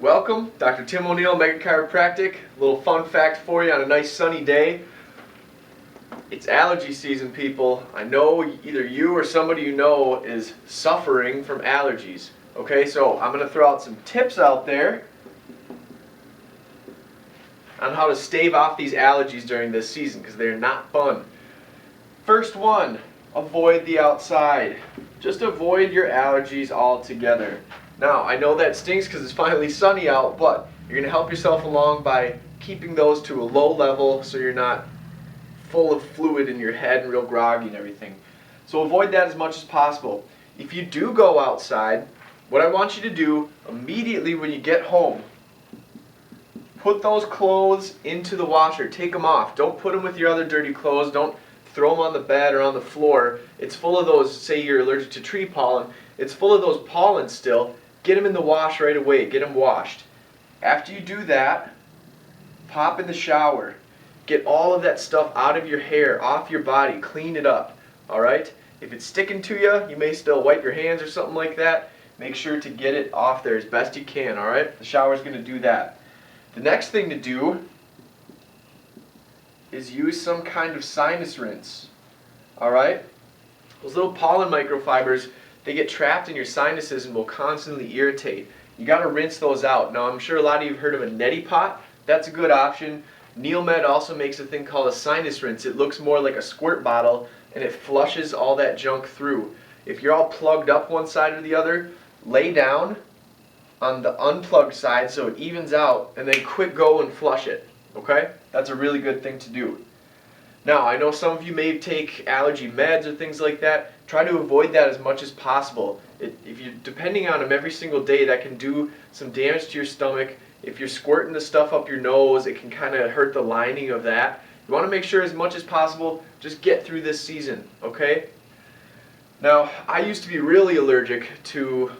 Welcome, Dr. Tim O'Neill, Omega Chiropractic. A little fun fact for you on a nice sunny day. It's allergy season, people. I know either you or somebody you know is suffering from allergies. Okay, so I'm going to throw out some tips out there on how to stave off these allergies during this season, because they're not fun. First one, avoid the outside. Just avoid your allergies altogether. Now, I know that stinks because it's finally sunny out, but you're going to help yourself along by keeping those to a low level so you're not full of fluid in your head and real groggy and everything. So avoid that as much as possible. If you do go outside, what I want you to do immediately when you get home, put those clothes into the washer. Take them off. Don't put them with your other dirty clothes. Don't throw them on the bed or on the floor. It's full of those, say you're allergic to tree pollen, it's full of those pollen still. Get them in the wash right away. Get them washed. After you do that, pop in the shower. Get all of that stuff out of your hair, off your body. Clean it up. Alright? If it's sticking to you, you may still wipe your hands or something like that. Make sure to get it off there as best you can. Alright? The shower's going to do that. The next thing to do is use some kind of sinus rinse. Alright? Those little pollen microfibers, they get trapped in your sinuses and will constantly irritate. You got to rinse those out. Now, I'm sure a lot of you have heard of a neti pot. That's a good option. NeilMed also makes a thing called a sinus rinse. It looks more like a squirt bottle and it flushes all that junk through. If you're all plugged up one side or the other, lay down on the unplugged side so it evens out and then quick go and flush it. Okay? That's a really good thing to do. Now, I know some of you may take allergy meds or things like that. Try to avoid that as much as possible. If you're depending on them every single day, that can do some damage to your stomach. If you're squirting the stuff up your nose, it can kind of hurt the lining of that. You want to make sure as much as possible, just get through this season, okay? Now, I used to be really allergic to,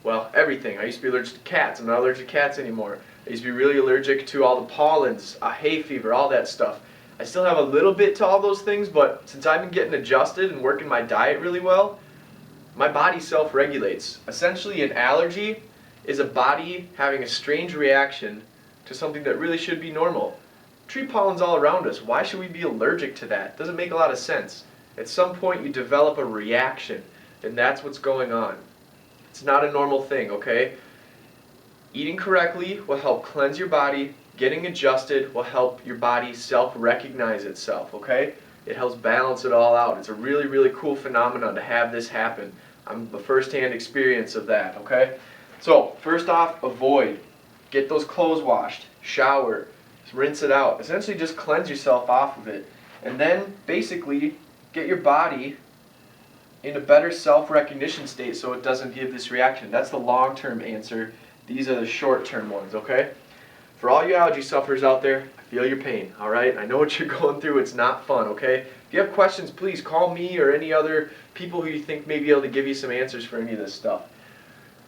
well, everything. I used to be allergic to cats. I'm not allergic to cats anymore. I used to be really allergic to all the pollens, hay fever, all that stuff. I still have a little bit to all those things, but since I've been getting adjusted and working my diet really well, my body self-regulates. Essentially, an allergy is a body having a strange reaction to something that really should be normal. Tree pollen's all around us. Why should we be allergic to that? Doesn't make a lot of sense. At some point, you develop a reaction, and that's what's going on. It's not a normal thing, okay? Eating correctly will help cleanse your body. Getting adjusted will help your body self-recognize itself, okay? It helps balance it all out. It's a really, really cool phenomenon to have this happen. I'm the first-hand experience of that, okay? So, first off, avoid. Get those clothes washed. Shower. Rinse it out. Essentially just cleanse yourself off of it. And then, basically, get your body in a better self-recognition state so it doesn't give this reaction. That's the long-term answer. These are the short-term ones, okay? For all you allergy sufferers out there, I feel your pain, alright? I know what you're going through. It's not fun, okay? If you have questions, please call me or any other people who you think may be able to give you some answers for any of this stuff.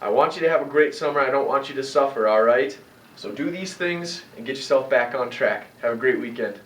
I want you to have a great summer. I don't want you to suffer, alright? So do these things and get yourself back on track. Have a great weekend.